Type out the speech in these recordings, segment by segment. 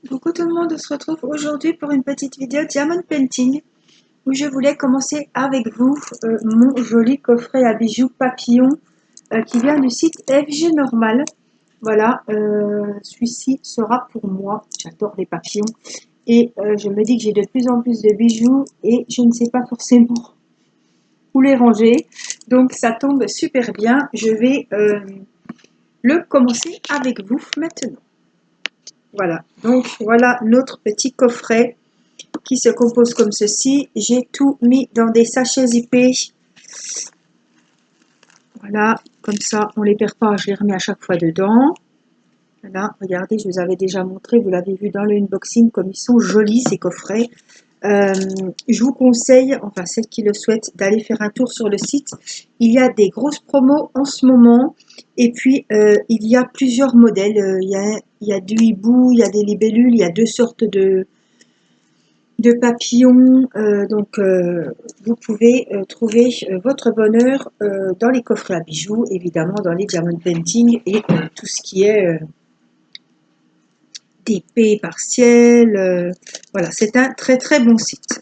Coucou tout le monde, on se retrouve aujourd'hui pour une petite vidéo Diamond Painting où je voulais commencer avec vous mon joli coffret à bijoux papillon qui vient du site FG Normal. Voilà, celui-ci sera pour moi, j'adore les papillons et je me dis que j'ai de plus en plus de bijoux et je ne sais pas forcément où les ranger, donc ça tombe super bien. Je vais le commencer avec vous maintenant. Voilà, donc voilà notre petit coffret qui se compose comme ceci. J'ai tout mis dans des sachets zippés. Voilà, comme ça on les perd pas, je les remets à chaque fois dedans. Voilà, regardez, je vous avais déjà montré, vous l'avez vu dans le unboxing, comme ils sont jolis ces coffrets. Je vous conseille, enfin celles qui le souhaitent, d'aller faire un tour sur le site. Il y a des grosses promos en ce moment et puis il y a plusieurs modèles. Il y a du hibou, il y a des libellules, il y a deux sortes de papillons. Vous pouvez trouver votre bonheur dans les coffrets à bijoux, évidemment dans les diamond painting et tout ce qui est d'épée partielle. Voilà, c'est un très très bon site.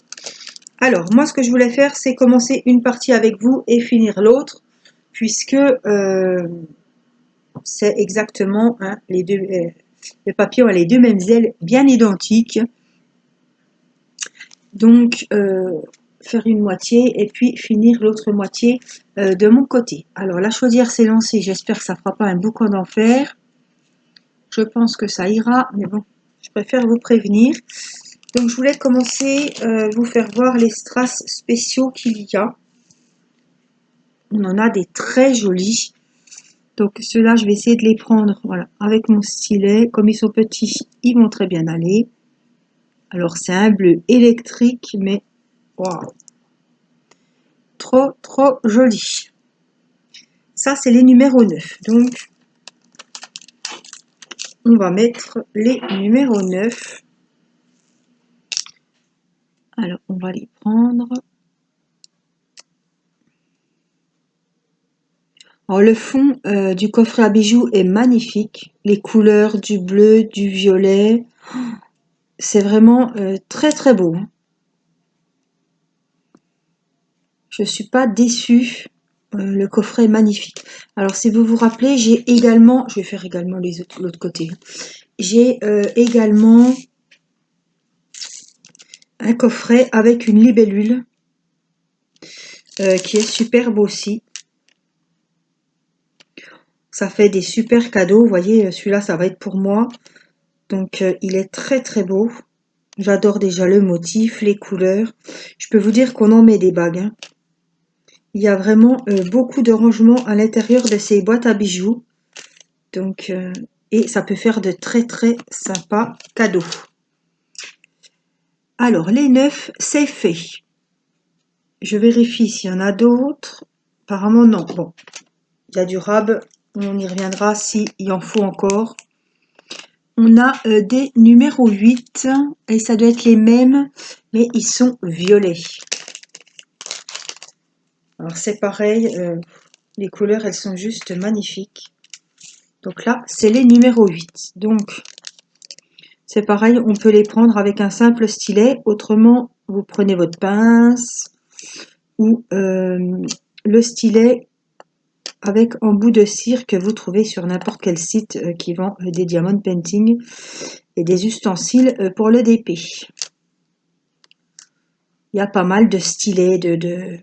Alors, moi, ce que je voulais faire, c'est commencer une partie avec vous et finir l'autre, puisque c'est exactement les deux. Le papillon a les deux mêmes ailes bien identiques. Donc, faire une moitié et puis finir l'autre moitié de mon côté. Alors, la chaudière s'est lancée. J'espère que ça ne fera pas un boucan d'enfer. Je pense que ça ira, mais bon, je préfère vous prévenir. Donc, je voulais commencer vous faire voir les strass spéciaux qu'il y a. On en a des très jolis. Donc, ceux-là, je vais essayer de les prendre voilà, avec mon stylet. Comme ils sont petits, ils vont très bien aller. Alors, c'est un bleu électrique, mais waouh, trop joli. Ça, c'est les numéros 9. Donc, on va mettre les numéros 9. Alors, on va les prendre. Alors, le fond du coffret à bijoux est magnifique. Les couleurs du bleu, du violet. C'est vraiment très, très beau. Je ne suis pas déçue. Le coffret est magnifique. Alors, si vous vous rappelez, j'ai également... Je vais faire également l'autre côté. J'ai également un coffret avec une libellule qui est superbe aussi. Ça fait des super cadeaux. Vous voyez, celui-là, ça va être pour moi. Donc, il est très, très beau. J'adore déjà le motif, les couleurs. Je peux vous dire qu'on en met des bagues. Hein. Il y a vraiment beaucoup de rangements à l'intérieur de ces boîtes à bijoux. Donc, et ça peut faire de très, très sympas cadeaux. Alors, les 9, c'est fait. Je vérifie s'il y en a d'autres. Apparemment, non. Bon, il y a du rab. On y reviendra s'il en faut encore. On a des numéros 8 et ça doit être les mêmes, mais ils sont violets. Alors c'est pareil, les couleurs elles sont juste magnifiques. Donc là, c'est les numéros 8. Donc c'est pareil, on peut les prendre avec un simple stylet. Autrement, vous prenez votre pince ou le stylet avec un bout de cire que vous trouvez sur n'importe quel site qui vend des diamond painting et des ustensiles pour le DP. Il y a pas mal de stylets, de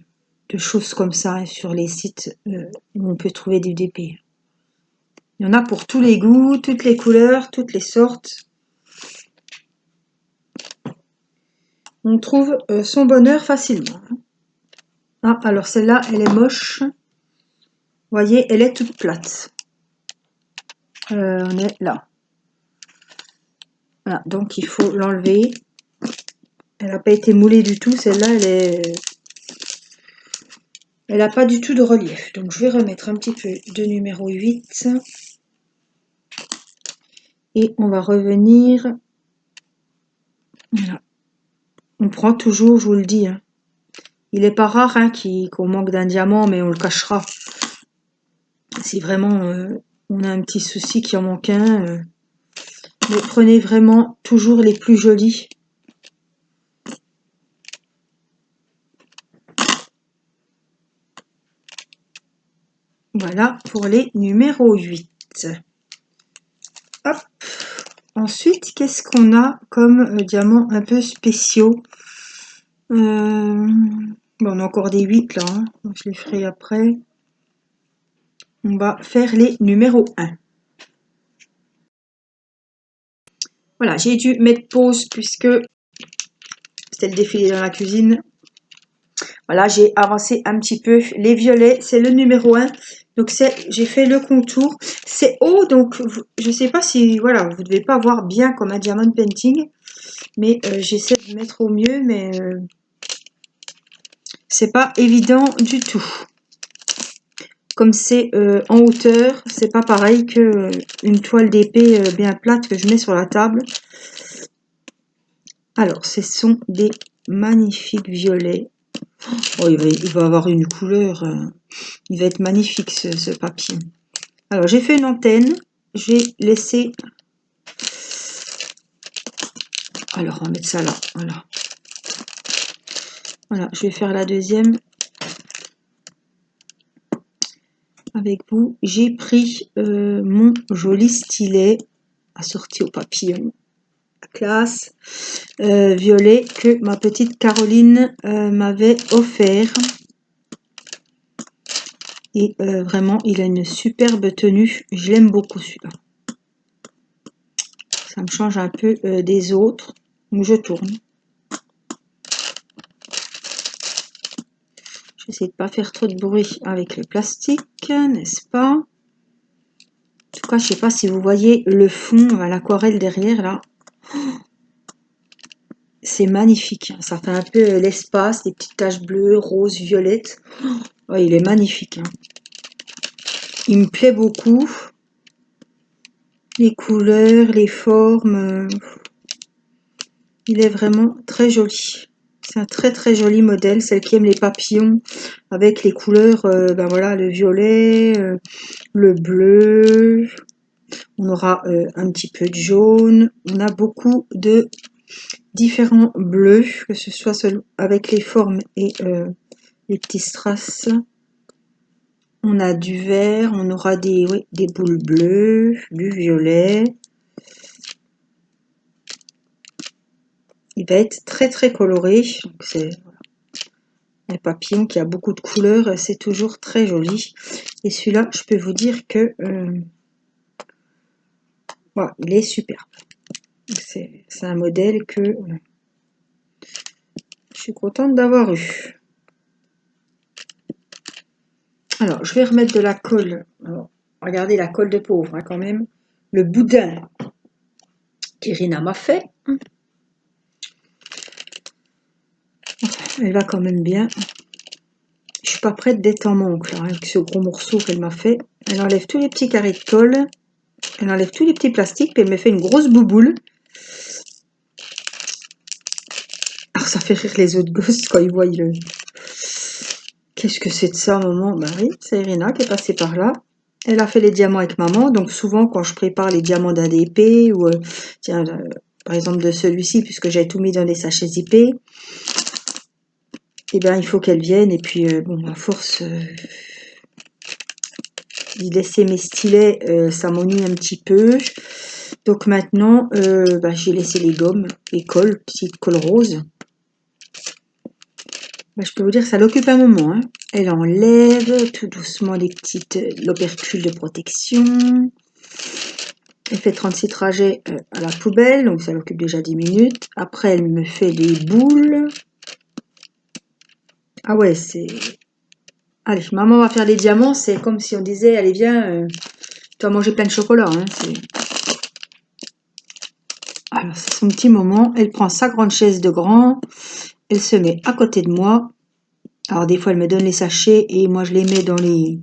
choses comme ça hein, sur les sites où on peut trouver du DP. Il y en a pour tous les goûts, toutes les couleurs, toutes les sortes. On trouve son bonheur facilement. Ah, alors celle-là, elle est moche. Vous voyez, elle est toute plate. On est là. Voilà, donc il faut l'enlever. Elle n'a pas été moulée du tout. Celle-là, elle n'a pas du tout de relief. Donc je vais remettre un petit peu de numéro 8. Et on va revenir. Voilà. On prend toujours, je vous le dis. Hein. Il n'est pas rare hein, qu'on manque d'un diamant, mais on le cachera. Si vraiment on a un petit souci qu'il en manque un, Mais prenez vraiment toujours les plus jolis. Voilà pour les numéros 8. Hop. Ensuite, qu'est-ce qu'on a comme diamants un peu spéciaux? Bon, on a encore des 8 là, hein. Je les ferai après. On va faire les numéros 1. Voilà, j'ai dû mettre pause puisque c'était le défilé dans la cuisine. Voilà, j'ai avancé un petit peu. Les violets, c'est le numéro 1. Donc, j'ai fait le contour. C'est haut, donc je ne sais pas si, voilà, vous ne devez pas voir bien comme un diamond painting. Mais j'essaie de mettre au mieux, mais c'est pas évident du tout. Comme c'est en hauteur, c'est pas pareil que une toile d'épée bien plate que je mets sur la table. Alors, ce sont des magnifiques violets. Oh, il va avoir une couleur. Il va être magnifique ce papier. Alors, j'ai fait une antenne. J'ai laissé. Alors, on va mettre ça là. Voilà. Voilà, je vais faire la deuxième. Avec vous, j'ai pris mon joli stylet assorti au papillon, classe, violet que ma petite Caroline m'avait offert. Et vraiment, il a une superbe tenue. Je l'aime beaucoup celui-là. Ça me change un peu des autres. Donc je tourne. J'essaie de pas faire trop de bruit avec le plastique, n'est-ce pas? En tout cas, je sais pas si vous voyez le fond, l'aquarelle derrière là. C'est magnifique. Ça fait un peu l'espace, des petites taches bleues, roses, violettes. Oh, il est magnifique. Hein. Il me plaît beaucoup. Les couleurs, les formes. Il est vraiment très joli. C'est un très très joli modèle. Celle qui aime les papillons avec les couleurs, ben voilà, le violet, le bleu. On aura un petit peu de jaune. On a beaucoup de différents bleus, que ce soit avec les formes et les petits strass. On a du vert, on aura des boules bleues, du violet. Il va être très très coloré. C'est un papillon qui a beaucoup de couleurs, c'est toujours très joli. Et celui-là, je peux vous dire que voilà, il est superbe. C'est un modèle que je suis contente d'avoir eu. Alors, je vais remettre de la colle. Alors, regardez la colle de pauvre, hein, quand même. Le boudin qu'Irina m'a fait. Elle va quand même bien. Je suis pas prête d'être en manque, là, avec ce gros morceau qu'elle m'a fait. Elle enlève tous les petits carrés de colle. Elle enlève tous les petits plastiques, puis elle me fait une grosse bouboule. Alors, ça fait rire les autres gosses quand ils voient le... Qu'est-ce que c'est de ça, maman? Bah oui, c'est Irina qui est passée par là. Elle a fait les diamants avec maman, donc souvent quand je prépare les diamants d'ADP ou tiens, par exemple de celui-ci, puisque j'ai tout mis dans des sachets zippés, eh bien il faut qu'elle vienne et puis bon, à force d'y laisser mes stylets, ça m'ennuie un petit peu. Donc maintenant, j'ai laissé les gommes, les colles, petites colles roses. Je peux vous dire que ça l'occupe un moment. Hein. Elle enlève tout doucement les petites l'opercule de protection. Elle fait 36 trajets à la poubelle, donc ça l'occupe déjà 10 minutes. Après, elle me fait des boules. Ah ouais, c'est... Allez, maman va faire les diamants. C'est comme si on disait, allez viens, tu vas manger plein de chocolat. Hein. Alors, c'est son petit moment. Elle prend sa grande chaise de grand. Elle se met à côté de moi. Alors, des fois, elle me donne les sachets et moi, je les mets dans les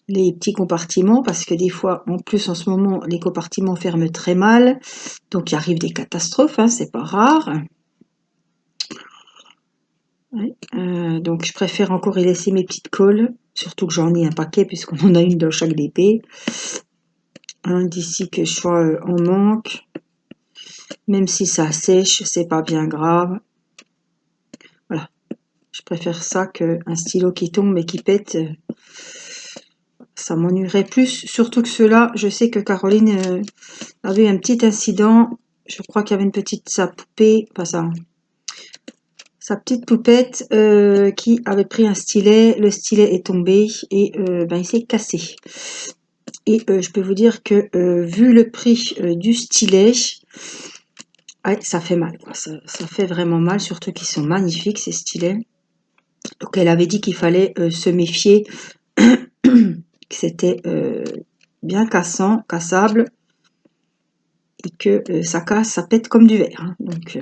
petits compartiments parce que des fois, en plus, en ce moment, les compartiments ferment très mal. Donc, il arrive des catastrophes. Hein, c'est pas rare. Ouais, donc je préfère encore y laisser mes petites colles, surtout que j'en ai un paquet puisqu'on en a une dans chaque DP. Hein, d'ici que je sois en manque. Même si ça sèche, c'est pas bien grave. Voilà. Je préfère ça qu'un stylo qui tombe et qui pète. Ça m'ennuierait plus. Surtout que ceux-là, je sais que Caroline avait un petit incident. Je crois qu'il y avait une petite, sa poupée, enfin sa petite poupette qui avait pris un stylet. Le stylet est tombé et il s'est cassé. Et je peux vous dire que vu le prix du stylet, ouais, ça fait mal, quoi. Ça fait vraiment mal, surtout qu'ils sont magnifiques ces stylets. Donc elle avait dit qu'il fallait se méfier, que c'était bien cassable, et que ça casse, ça pète comme du verre. Hein. Donc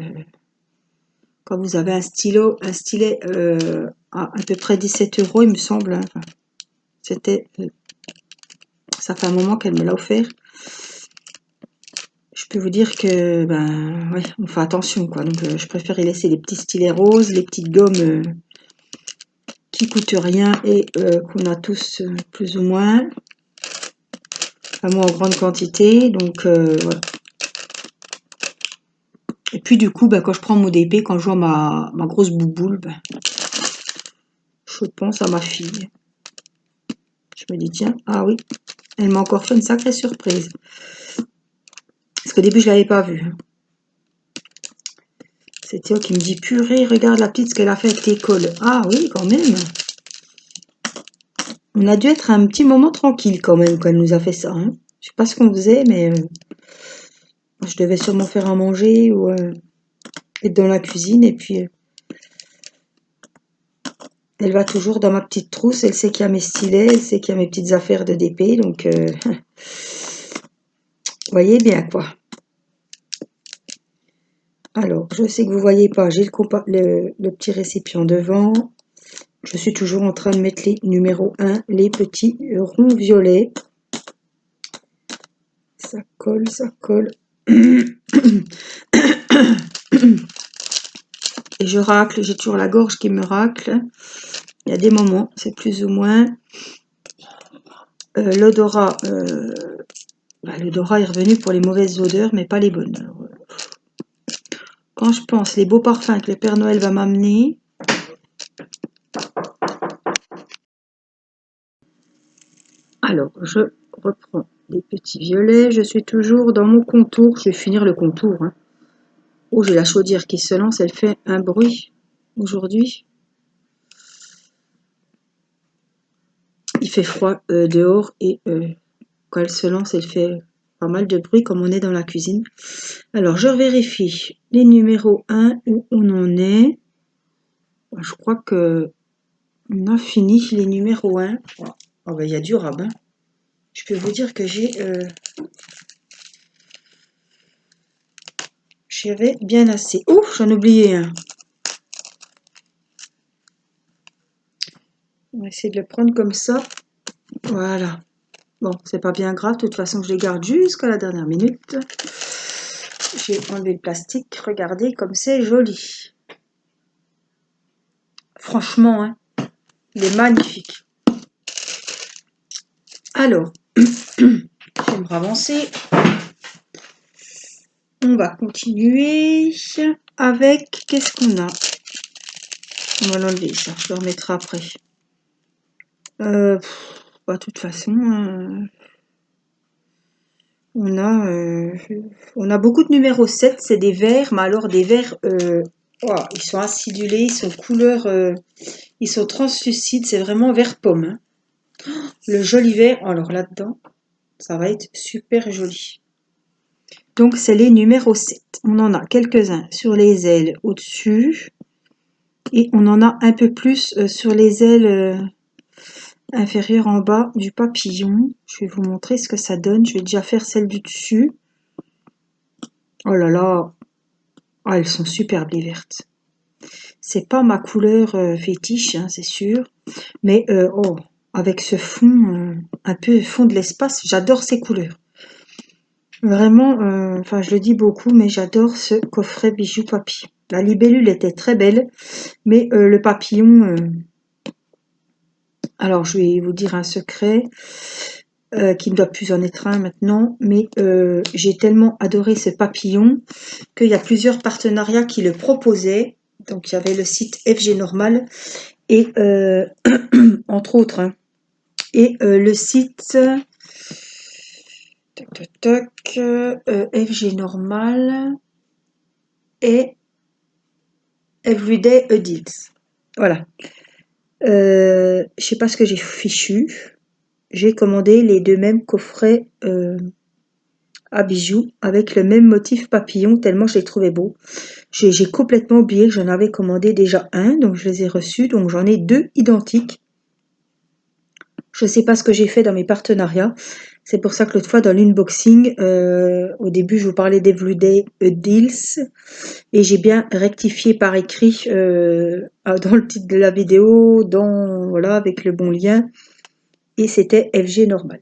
quand vous avez un stylet à peu près 17 €, il me semble. Hein. Enfin, c'était, ça fait un moment qu'elle me l'a offert. Je peux vous dire que ouais, on fait attention, quoi. Donc je préfère y laisser les petits stylets roses, les petites gommes qui coûtent rien et qu'on a tous plus ou moins. Enfin, moi en grande quantité. Donc voilà. Et puis du coup, quand je prends mon DP, quand je vois ma grosse bouboule, je pense à ma fille. Je me dis, tiens, ah oui, elle m'a encore fait une sacrée surprise. Parce qu'au début, je ne l'avais pas vue. C'est Théo qui me dit, purée, regarde la petite, ce qu'elle a fait avec tes cols. Ah oui, quand même. On a dû être un petit moment tranquille quand même quand elle nous a fait ça. Hein. Je sais pas ce qu'on faisait, mais je devais sûrement faire à manger ou être dans la cuisine. Et puis, elle va toujours dans ma petite trousse. Elle sait qu'il y a mes stylets, elle sait qu'il y a mes petites affaires de DP. Donc, vous voyez bien quoi. Alors, je sais que vous voyez pas, j'ai le petit récipient devant. Je suis toujours en train de mettre les numéros 1, les petits ronds violets. Ça colle, ça colle. Et je racle, j'ai toujours la gorge qui me racle. Il y a des moments, c'est plus ou moins. L'odorat, l'odorat est revenu pour les mauvaises odeurs, mais pas les bonnes. Alors, quand je pense les beaux parfums que le Père Noël va m'amener, alors je reprends les petits violets. Je suis toujours dans mon contour. Je vais finir le contour. Hein. Oh, j'ai la chaudière qui se lance. Elle fait un bruit aujourd'hui. Il fait froid dehors et quand elle se lance, elle fait pas mal de bruit comme on est dans la cuisine. Alors, je vérifie les numéros 1 où on en est. Je crois que on a fini les numéros 1. Oh, il y a du rabbin. Je peux vous dire que j'avais bien assez. Ouf, j'en ai oublié un. On va essayer de le prendre comme ça. Voilà. Bon, c'est pas bien grave. De toute façon, je les garde jusqu'à la dernière minute. J'ai enlevé le plastique. Regardez comme c'est joli. Franchement, hein, il est magnifique. Alors, j'aimerais avancer. On va continuer avec... Qu'est-ce qu'on a? On va l'enlever, ça. Je le remettrai après. De toute façon, on a beaucoup de numéro 7. C'est des verts, mais alors des verts... ils sont acidulés, ils sont couleur... ils sont translucides, c'est vraiment vert pomme. Hein. Le joli vert, alors là-dedans, ça va être super joli. Donc, c'est les numéros 7. On en a quelques-uns sur les ailes au-dessus. Et on en a un peu plus sur les ailes inférieures en bas du papillon. Je vais vous montrer ce que ça donne. Je vais déjà faire celle du dessus. Oh là là. Ah, elles sont superbes les vertes. C'est pas ma couleur fétiche, hein, c'est sûr. Mais avec ce fond, un peu fond de l'espace, j'adore ces couleurs. Vraiment, je le dis beaucoup, mais j'adore ce coffret bijoux papillon. La libellule était très belle, mais le papillon... alors, je vais vous dire un secret. qui ne doit plus en être un maintenant, mais j'ai tellement adoré ce papillon qu'il y a plusieurs partenariats qui le proposaient. Donc il y avait le site FG Normal et entre autres, hein, et le site FG Normal et Everyday Deals. Voilà. Je sais pas ce que j'ai fichu. J'ai commandé les deux mêmes coffrets à bijoux avec le même motif papillon tellement je les trouvais beaux. J'ai complètement oublié que j'en avais commandé déjà un, donc je les ai reçus, donc j'en ai deux identiques. Je sais pas ce que j'ai fait dans mes partenariats. C'est pour ça que l'autre fois dans l'unboxing, au début je vous parlais d'Everyday Deals et j'ai bien rectifié par écrit dans le titre de la vidéo, voilà avec le bon lien, et c'était FG Normal.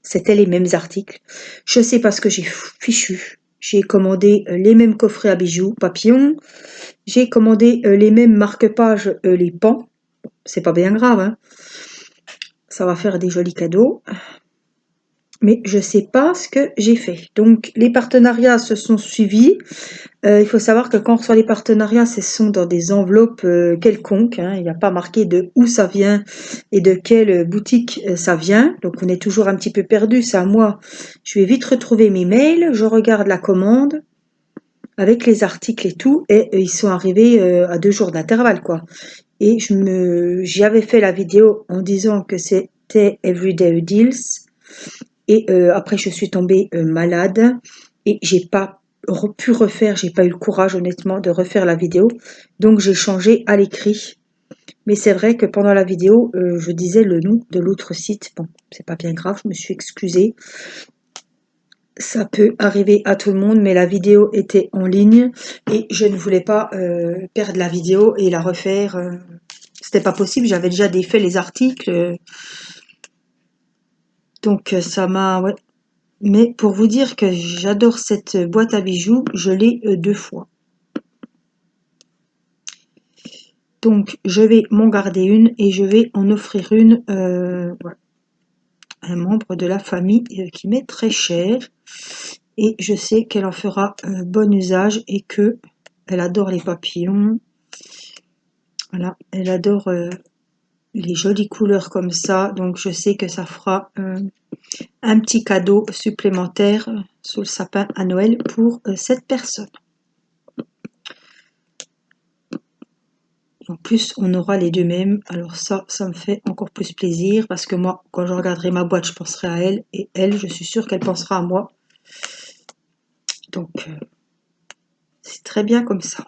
C'était les mêmes articles. Je sais pas ce que j'ai fichu. J'ai commandé les mêmes coffrets à bijoux papillons. J'ai commandé les mêmes marque-pages, les pans. C'est pas bien grave, hein. Ça va faire des jolis cadeaux. Mais je sais pas ce que j'ai fait. Donc les partenariats se sont suivis. Il faut savoir que quand on reçoit les partenariats, ce sont dans des enveloppes quelconques, hein. Il n'y a pas marqué de où ça vient et de quelle boutique ça vient. Donc on est toujours un petit peu perdu. C'est à moi. Je vais vite retrouver mes mails. Je regarde la commande avec les articles et tout. Et ils sont arrivés à 2 jours d'intervalle, quoi. Et j'y avais fait la vidéo en disant que c'était Everyday Deals. Et après, je suis tombée malade et j'ai pas pu refaire, j'ai pas eu le courage honnêtement de refaire la vidéo. Donc j'ai changé à l'écrit. Mais c'est vrai que pendant la vidéo, je disais le nom de l'autre site. Bon, c'est pas bien grave, je me suis excusée. Ça peut arriver à tout le monde, mais la vidéo était en ligne et je ne voulais pas perdre la vidéo et la refaire. C'était pas possible, j'avais déjà défait les articles. Donc ça m'a... Ouais. Mais pour vous dire que j'adore cette boîte à bijoux, je l'ai 2 fois. Donc je vais m'en garder une et je vais en offrir une voilà, à un membre de la famille qui m'est très cher. Et je sais qu'elle en fera bon usage et que elle adore les papillons. Voilà, elle adore les jolies couleurs comme ça. Donc je sais que ça fera un petit cadeau supplémentaire sous le sapin à Noël pour cette personne. En plus, on aura les deux mêmes. Alors ça me fait encore plus plaisir parce que moi, quand je regarderai ma boîte, je penserai à elle. Et elle, je suis sûre qu'elle pensera à moi. Donc, c'est très bien comme ça.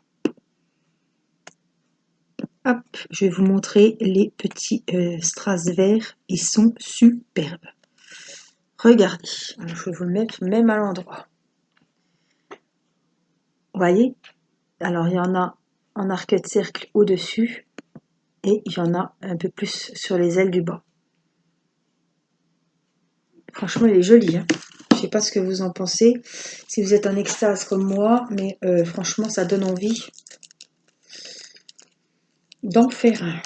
Hop, je vais vous montrer les petits strass verts. Ils sont superbes. Regardez. Alors, je vais vous le mettre même à l'endroit. Vous voyez? Alors, il y en a en arc de cercle au-dessus. Et il y en a un peu plus sur les ailes du bas. Franchement, elle est jolie, hein. Je sais pas ce que vous en pensez, si vous êtes en extase comme moi, mais franchement, ça donne envie d'en faire un.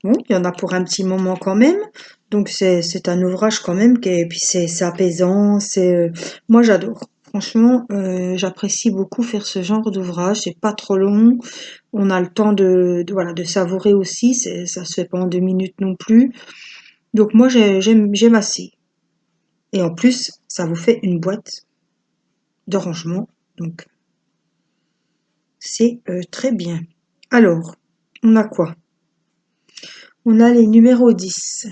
Bon, il y en a pour un petit moment quand même, donc c'est un ouvrage quand même, et puis c'est apaisant, moi j'adore. Franchement, j'apprécie beaucoup faire ce genre d'ouvrage, c'est pas trop long, on a le temps voilà, de savourer aussi, ça se fait pas en 2 minutes non plus, donc moi j'aime assez. Et en plus, ça vous fait une boîte de rangement, donc c'est très bien. Alors, on a quoi? On a les numéros 10.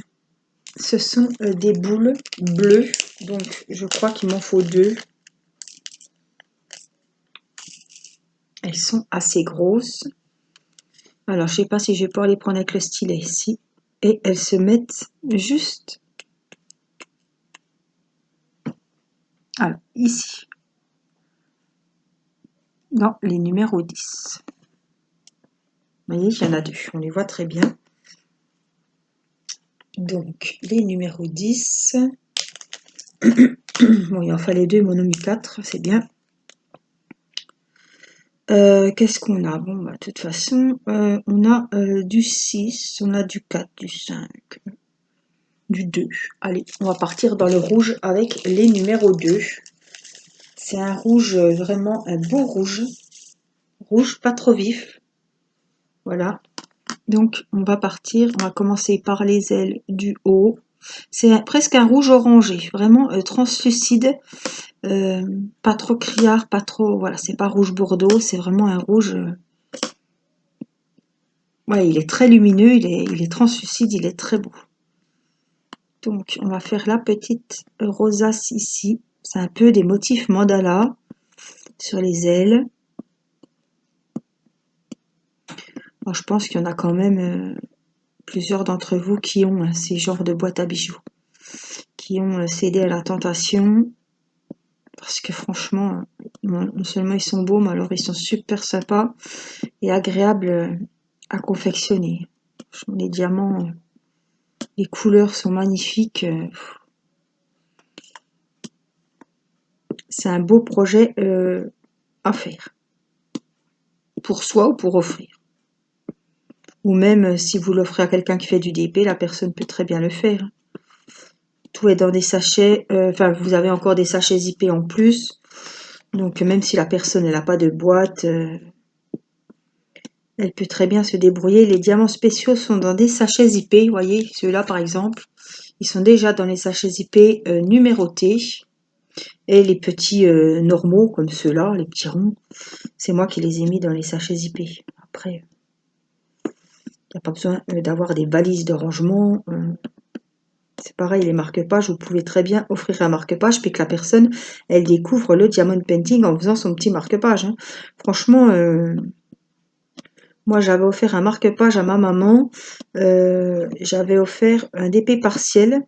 Ce sont des boules bleues, donc je crois qu'il m'en faut 2. Elles sont assez grosses. Alors, je sais pas si je vais pouvoir les prendre avec le stylet ici. Et elles se mettent juste alors, ici, dans les numéros 10. Vous voyez, il y en a 2, on les voit très bien. Donc, les numéros 10. Bon, il en fallait 2, mais on en a mis 4, c'est bien. Qu'est-ce qu'on a? Bon, bah, de toute façon, on a du 6, on a du 4, du 5, du 2. Allez, on va partir dans le rouge avec les numéros 2. C'est un rouge, vraiment un beau rouge. Rouge, pas trop vif. Voilà. Donc, on va partir, on va commencer par les ailes du haut. C'est presque un rouge orangé, vraiment translucide. Pas trop criard, pas trop... Voilà, c'est pas rouge bordeaux, c'est vraiment un rouge... ouais, il est très lumineux, il est translucide, il est très beau. Donc, on va faire la petite rosace ici. C'est un peu des motifs mandala sur les ailes. Alors, je pense qu'il y en a quand même plusieurs d'entre vous qui ont ces genres de boîtes à bijoux, qui ont cédé à la tentation. Parce que franchement, non seulement ils sont beaux, mais alors ils sont super sympas et agréables à confectionner. Les diamants, les couleurs sont magnifiques. C'est un beau projet à faire. Pour soi ou pour offrir. Ou même si vous l'offrez à quelqu'un qui fait du DP, la personne peut très bien le faire. Tout est dans des sachets, enfin vous avez encore des sachets zippés en plus. Donc même si la personne n'a pas de boîte, elle peut très bien se débrouiller. Les diamants spéciaux sont dans des sachets zippés, vous voyez, ceux-là par exemple. Ils sont déjà dans les sachets zippés numérotés. Et les petits normaux, comme ceux-là, les petits ronds, c'est moi qui les ai mis dans les sachets zippés. Après, il n'y a pas besoin d'avoir des balises de rangement. C'est pareil, les marque-pages, vous pouvez très bien offrir un marque-page, puis que la personne, elle découvre le diamond painting en faisant son petit marque-page. Hein. Franchement, moi j'avais offert un marque-page à ma maman, j'avais offert un DP partiel,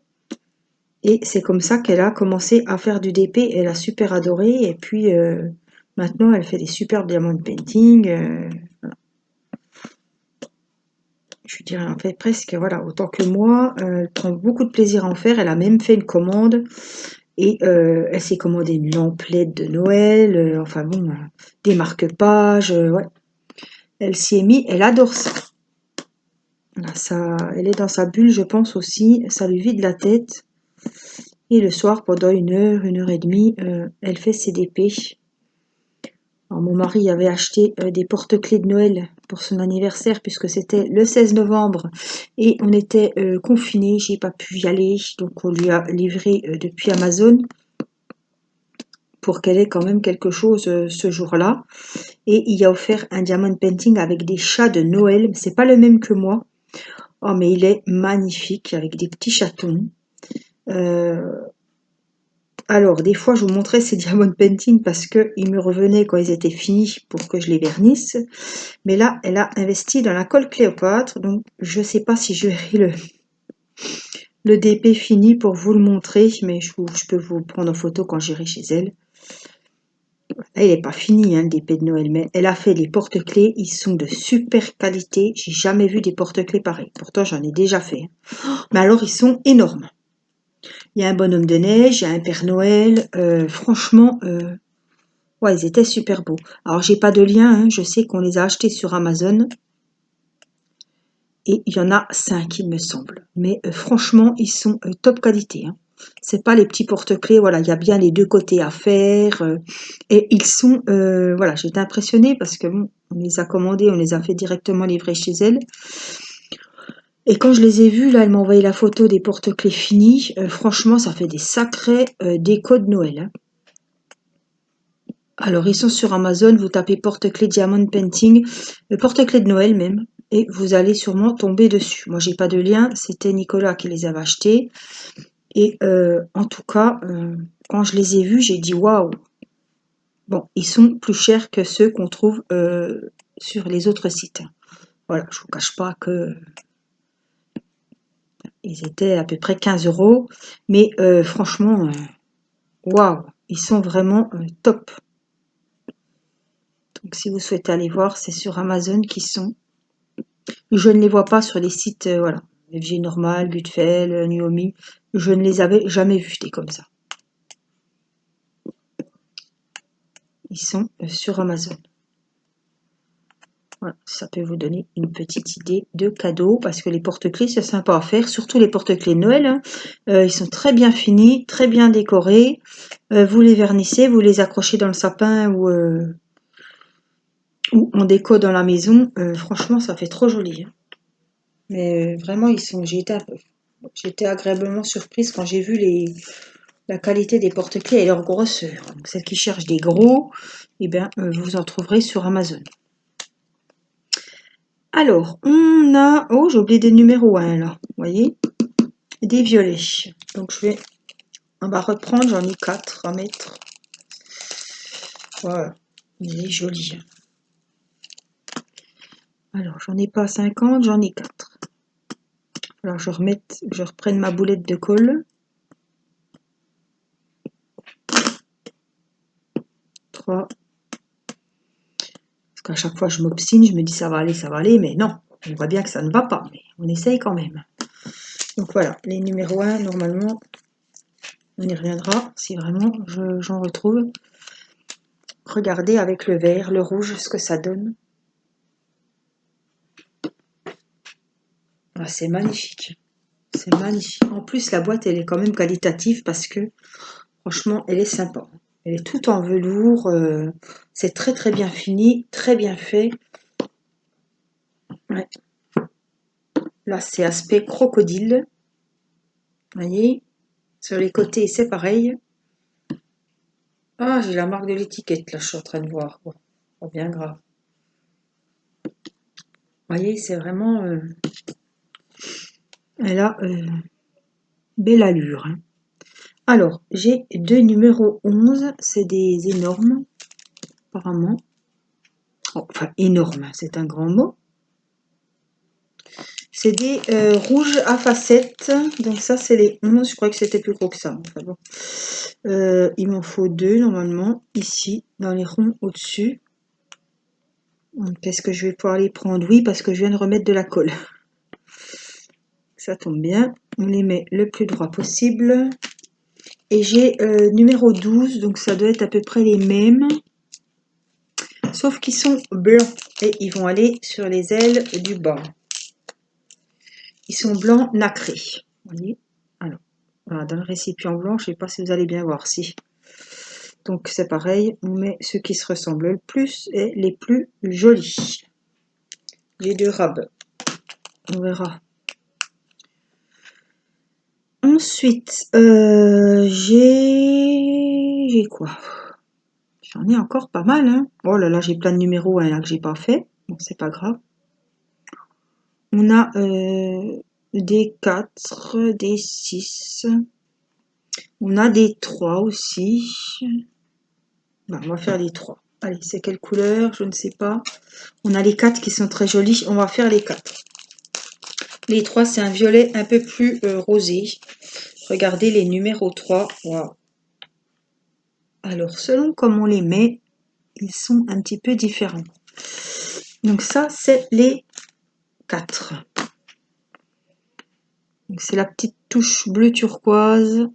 et c'est comme ça qu'elle a commencé à faire du DP, elle a super adoré, et puis maintenant elle fait des super diamond painting. Voilà. Je dirais en fait presque voilà autant que moi, elle prend beaucoup de plaisir à en faire, elle a même fait une commande. Et elle s'est commandé une lamplette de Noël, enfin bon, des marque-pages, ouais. Elle s'y est mise, elle adore ça. Voilà, ça. Elle est dans sa bulle, je pense aussi, ça lui vide la tête. Et le soir, pendant 1 heure et demie, elle fait ses DP. Alors, mon mari avait acheté des porte-clés de Noël pour son anniversaire, puisque c'était le 16 novembre, et on était confinés, j'ai pas pu y aller, donc on lui a livré depuis Amazon. Pour qu'elle ait quand même quelque chose ce jour-là. Et il a offert un diamond painting avec des chats de Noël. C'est pas le même que moi. Oh, mais il est magnifique avec des petits chatons. Alors, des fois, je vous montrais ces diamond painting parce qu'ils me revenaient quand ils étaient finis pour que je les vernisse. Mais là, elle a investi dans la colle Cléopâtre. Donc, je sais pas si je verrai le DP fini pour vous le montrer. Mais je peux vous prendre en photo quand j'irai chez elle. Là, il n'est pas fini, hein, le DP de Noël, mais elle a fait les porte-clés, ils sont de super qualité. J'ai jamais vu des porte-clés pareils. Pourtant, j'en ai déjà fait. Mais alors, ils sont énormes. Il y a un bonhomme de neige, il y a un Père Noël. Franchement, ouais, ils étaient super beaux. Alors, j'ai pas de lien, hein, je sais qu'on les a achetés sur Amazon. Et il y en a 5, il me semble. Mais franchement, ils sont top qualité. Hein. C'est pas les petits porte-clés, voilà, il y a bien les deux côtés à faire. Et ils sont, voilà, j'étais impressionnée parce que bon, on les a commandés, on les a fait directement livrer chez elle. Et quand je les ai vus, là, elle m'a envoyé la photo des porte-clés finis. Franchement, ça fait des sacrés décos de Noël. Hein. Alors, ils sont sur Amazon, vous tapez porte-clés Diamond Painting, porte-clés de Noël même, et vous allez sûrement tomber dessus. Moi, j'ai pas de lien, c'était Nicolas qui les avait achetés. Et en tout cas, quand je les ai vus, j'ai dit waouh. Bon, ils sont plus chers que ceux qu'on trouve sur les autres sites. Voilà, je vous cache pas que ils étaient à peu près 15 €, mais franchement, waouh, ils sont vraiment top. Donc si vous souhaitez aller voir, c'est sur Amazon qui sont. Je ne les vois pas sur les sites, voilà, FG Normal, Butfel, Nuomi. Je ne les avais jamais vus des comme ça. Ils sont sur Amazon. Voilà, ça peut vous donner une petite idée de cadeau, parce que les porte-clés, c'est sympa à faire, surtout les porte-clés de Noël, hein. Ils sont très bien finis, très bien décorés. Vous les vernissez, vous les accrochez dans le sapin ou en déco dans la maison. Franchement, ça fait trop joli, hein. Mais vraiment, j'ai été agréablement surprise quand j'ai vu la qualité des porte-clés et leur grosseur. Donc, celles qui cherchent des gros, eh bien, vous en trouverez sur Amazon. Alors, on a... Oh, j'ai oublié des numéros 1 là, vous voyez, des violets. Donc, on va reprendre, j'en ai 4 à mettre. Voilà, il est joli. Alors, j'en ai pas 50, j'en ai 4. Alors, je reprenne ma boulette de colle. 3. Parce qu'à chaque fois, je m'obstine, je me dis ça va aller, mais non, on voit bien que ça ne va pas, mais on essaye quand même. Donc voilà, les numéros 1, normalement, on y reviendra si vraiment j'en retrouve. Regardez avec le vert, le rouge, ce que ça donne. Ah, c'est magnifique. C'est magnifique. En plus, la boîte, elle est quand même qualitative parce que, franchement, elle est sympa. Elle est toute en velours. C'est très, très bien fini, très bien fait. Ouais. Là, c'est aspect crocodile. Vous voyez, sur les côtés, c'est pareil. Ah, j'ai la marque de l'étiquette, là, je suis en train de voir. Bon, pas bien grave. Vous voyez, c'est vraiment... elle a belle allure, hein. Alors, j'ai 2 numéros 11. C'est des énormes, apparemment. Oh, enfin, énormes, c'est un grand mot. C'est des rouges à facettes. Donc ça, c'est les 11. Je crois que c'était plus gros que ça. Enfin, bon. Il m'en faut 2, normalement, ici, dans les ronds au-dessus. Est-ce que je vais pouvoir les prendre? Oui, parce que je viens de remettre de la colle. Ça tombe bien. On les met le plus droit possible. Et j'ai numéro 12, donc ça doit être à peu près les mêmes. Sauf qu'ils sont blancs. Et ils vont aller sur les ailes du bas. Ils sont blancs nacrés. Vous voyez? Alors, voilà, dans le récipient blanc, je ne sais pas si vous allez bien voir. Si. Donc c'est pareil, on met ceux qui se ressemblent le plus et les plus jolis. J'ai 2 rabes. On verra. Ensuite, j'ai quoi? J'en ai encore pas mal, hein. Oh là là, j'ai plein de numéros hein, là que j'ai pas fait. Bon, c'est pas grave. On a des 4, des 6. On a des 3 aussi. Bon, on va faire les 3. Allez, c'est quelle couleur? Je ne sais pas. On a les 4 qui sont très jolis. On va faire les 4. Les 3, c'est un violet un peu plus rosé. Regardez les numéros 3. Wow. Alors, selon comme on les met, ils sont un petit peu différents. Donc ça, c'est les 4. C'est la petite touche bleu turquoise.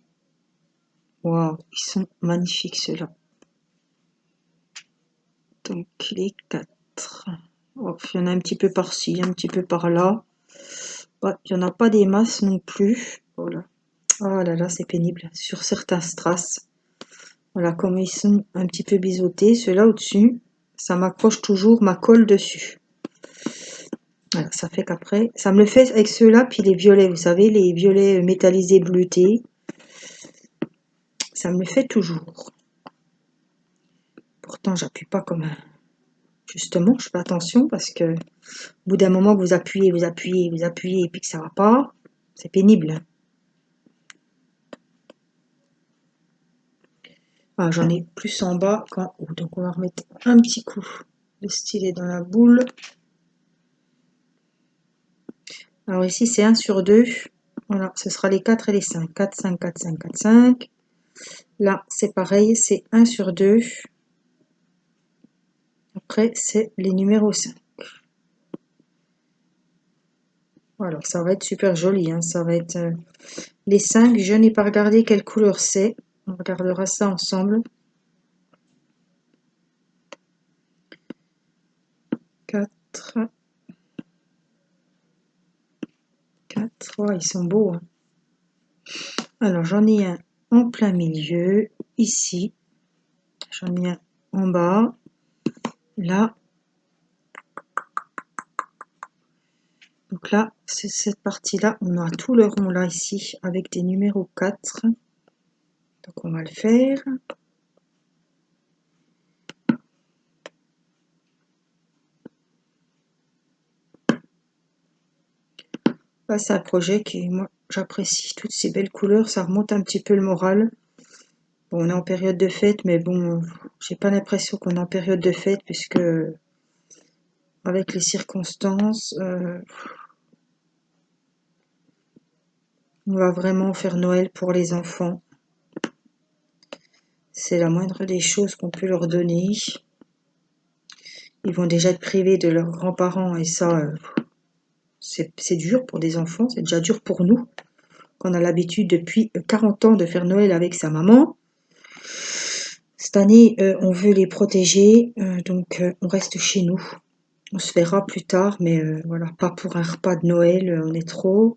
Waouh, ils sont magnifiques ceux-là. Donc les 4. Oh, il y en a un petit peu par-ci, un petit peu par-là. Ouais, il n'y en a pas des masses non plus. Voilà. Oh là là, c'est pénible. Sur certains strass. Voilà, comme ils sont un petit peu biseautés, ceux-là au-dessus, ça m'accroche toujours ma colle dessus. Voilà, ça fait qu'après, ça me le fait avec ceux-là, puis les violets, vous savez, les violets métallisés bleutés. Ça me le fait toujours. Pourtant, j'appuie pas comme un... Justement, je fais attention parce que au bout d'un moment que vous appuyez, et puis que ça va pas, c'est pénible. Ah, j'en ai plus en bas qu'en haut, donc on va remettre un petit coup de stylet dans la boule. Alors ici, c'est 1 sur 2. Voilà, ce sera les 4 et les 5. 4, 5, 4, 5, 4, 5. Là, c'est pareil, c'est 1 sur 2. Après, c'est les numéros 5. Alors, ça va être super joli, hein. Ça va être les 5. Je n'ai pas regardé quelle couleur c'est. On regardera ça ensemble. 4, 4. 4, ouais, ils sont beaux. Hein. Alors, j'en ai un en plein milieu, ici. J'en ai un en bas, là. Donc là, c'est cette partie-là, on a tout le rond là, ici, avec des numéros 4. Donc on va le faire. Là, c'est un projet qui, moi, j'apprécie toutes ces belles couleurs, ça remonte un petit peu le moral. Bon, on est en période de fête, mais bon, j'ai pas l'impression qu'on est en période de fête, puisque avec les circonstances, on va vraiment faire Noël pour les enfants. C'est la moindre des choses qu'on peut leur donner. Ils vont déjà être privés de leurs grands-parents, et ça, c'est dur pour des enfants, c'est déjà dur pour nous, qu'on a l'habitude depuis 40 ans de faire Noël avec sa maman. Cette année, on veut les protéger, donc on reste chez nous. On se verra plus tard, mais voilà, pas pour un repas de Noël, on est trop.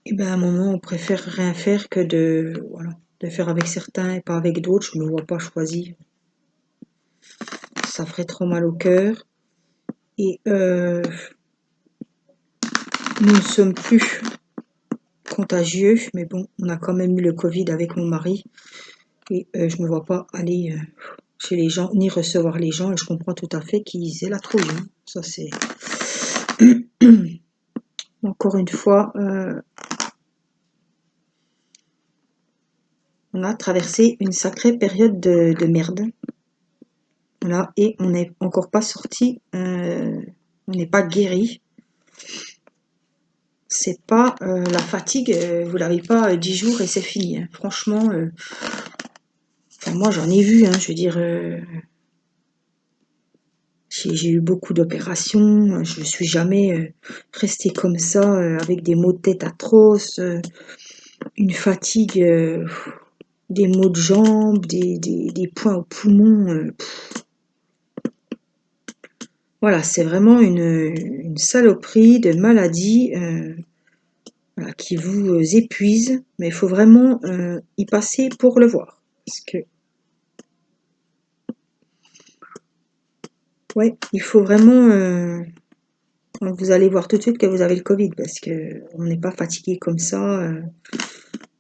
Et ben à un moment, on préfère rien faire que de faire avec certains et pas avec d'autres. Je ne me vois pas choisir. Ça ferait trop mal au cœur. Et nous ne sommes plus contagieux, mais bon, on a quand même eu le Covid avec mon mari. Et je ne me vois pas aller chez les gens, ni recevoir les gens. Et je comprends tout à fait qu'ils aient la trouille. Hein. Ça, c'est... Encore une fois, on a traversé une sacrée période de merde. Voilà, et on n'est encore pas sorti, on n'est pas guéri. C'est pas la fatigue, vous l'avez pas 10 jours et c'est fini. Hein. Franchement, moi j'en ai vu, hein, je veux dire, j'ai eu beaucoup d'opérations, je ne suis jamais restée comme ça, avec des maux de tête atroces, une fatigue, des maux de jambes, des points aux poumons. Voilà, c'est vraiment une saloperie de maladie voilà, qui vous épuise, mais il faut vraiment y passer pour le voir. Parce que, ouais, il faut vraiment... vous allez voir tout de suite que vous avez le Covid, parce que on n'est pas fatigué comme ça,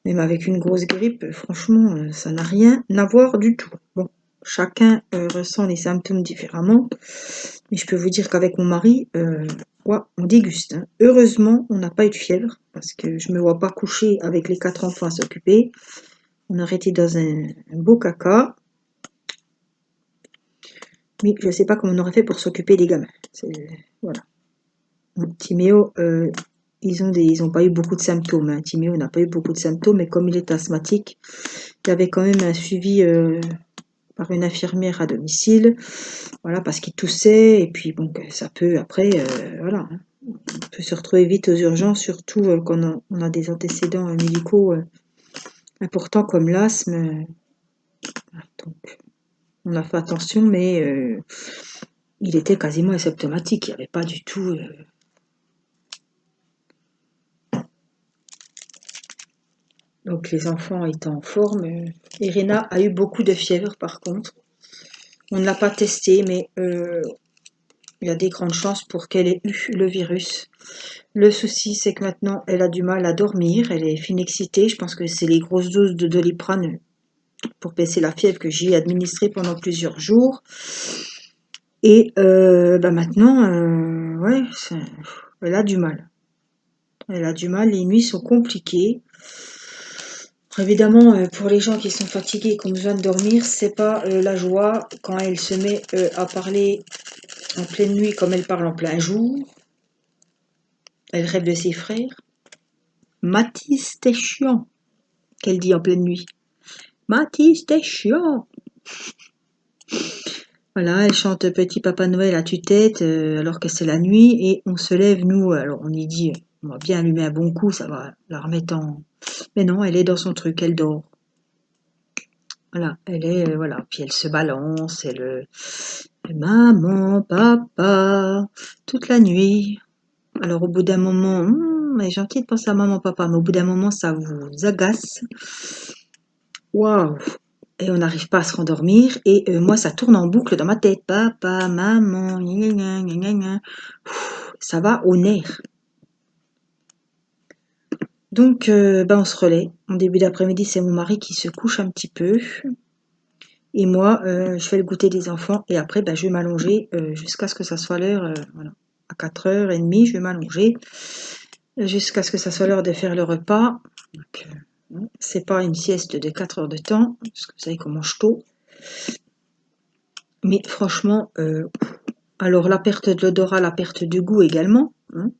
même avec une grosse grippe, franchement, ça n'a rien à voir du tout. Bon, chacun ressent les symptômes différemment, mais je peux vous dire qu'avec mon mari, ouais, on déguste. Hein. Heureusement, on n'a pas eu de fièvre, parce que je me vois pas coucher avec les 4 enfants à s'occuper. On aurait été dans un beau caca. Mais je ne sais pas comment on aurait fait pour s'occuper des gamins. Voilà. Timéo, ils ont pas eu beaucoup de symptômes. Hein. Timéo n'a pas eu beaucoup de symptômes, mais comme il est asthmatique, il y avait quand même un suivi par une infirmière à domicile. Voilà, parce qu'il toussait, et puis bon, ça peut après, voilà. Hein. On peut se retrouver vite aux urgences, surtout quand on a des antécédents médicaux importants comme l'asthme. Donc, on a fait attention, mais il était quasiment asymptomatique. Il n'y avait pas du tout... Donc les enfants étaient en forme. Irina a eu beaucoup de fièvre par contre. On ne l'a pas testé, mais il y a des grandes chances pour qu'elle ait eu le virus. Le souci, c'est que maintenant, elle a du mal à dormir. Elle est phénixitée. Je pense que c'est les grosses doses de Doliprane pour baisser la fièvre que j'ai administrée pendant plusieurs jours. Et maintenant, ouais, elle a du mal. Elle a du mal, les nuits sont compliquées. Évidemment, pour les gens qui sont fatigués et qui ont besoin de dormir, c'est pas la joie quand elle se met à parler en pleine nuit comme elle parle en plein jour. Elle rêve de ses frères. Mathis, t'es chiant, qu'elle dit en pleine nuit. Mathis, t'es chiant. Voilà, elle chante Petit Papa Noël à tue-tête alors que c'est la nuit et on se lève, nous, alors on y dit, on va bien allumer un bon coup, ça va la remettre en... Mais non, elle est dans son truc, elle dort. Voilà, elle est, voilà, puis elle se balance, maman, papa, toute la nuit. Alors au bout d'un moment, elle est gentille de penser à maman, papa, mais au bout d'un moment, ça vous agace. Waouh! Et on n'arrive pas à se rendormir. Et moi, ça tourne en boucle dans ma tête. Papa, maman, gna gna gna gna gna. Ça va au nerf. Donc, ben, on se relaie. En début d'après-midi, c'est mon mari qui se couche un petit peu. Et moi, je fais le goûter des enfants. Et après, ben, je vais m'allonger jusqu'à ce que ça soit l'heure. Voilà. À 4h30, je vais m'allonger. Jusqu'à ce que ça soit l'heure de faire le repas. Donc, c'est pas une sieste de 4 heures de temps. Parce que vous savez qu'on mange tôt. Mais franchement, alors la perte de l'odorat, la perte du goût également. Hein.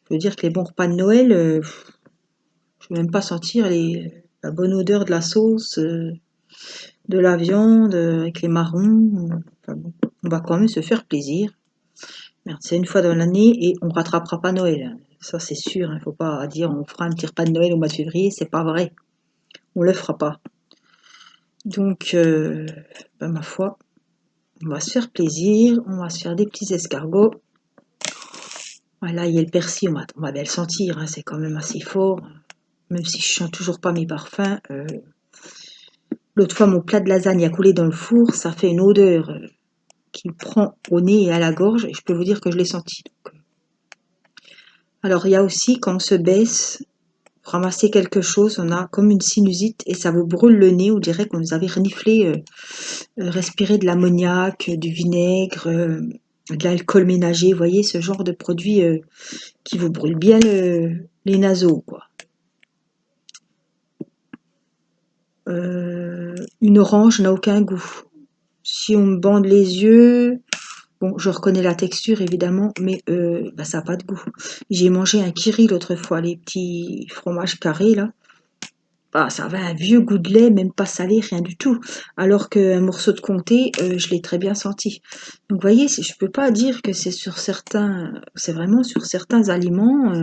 Je veux dire que les bons repas de Noël, je ne vais même pas sentir la bonne odeur de la sauce, de la viande, avec les marrons. Enfin bon, on va quand même se faire plaisir. Merde, c'est une fois dans l'année et on rattrapera pas Noël. Ça c'est sûr, il ne faut pas dire on fera un petit repas de Noël au mois de février, c'est pas vrai. On le fera pas. Donc, ben, ma foi, on va se faire plaisir, on va se faire des petits escargots. Voilà, il y a le persil, on va bien le sentir, hein, c'est quand même assez fort. Même si je sens toujours pas mes parfums. L'autre fois, mon plat de lasagne a coulé dans le four, ça fait une odeur qui prend au nez et à la gorge, et je peux vous dire que je l'ai senti. Alors, il y a aussi, quand on se baisse, ramasser quelque chose, on a comme une sinusite et ça vous brûle le nez, on dirait qu'on nous avait reniflé, respiré de l'ammoniac, du vinaigre, de l'alcool ménager, vous voyez, ce genre de produit qui vous brûle bien les naseaux, quoi. Une orange n'a aucun goût. Si on me bande les yeux, bon, je reconnais la texture évidemment, mais bah, ça n'a pas de goût. J'ai mangé un kiri l'autre fois, les petits fromages carrés là. Bah, ça avait un vieux goût de lait, même pas salé, rien du tout. Alors qu'un morceau de comté, je l'ai très bien senti. Donc vous voyez, je peux pas dire que c'est sur certains, c'est vraiment sur certains aliments.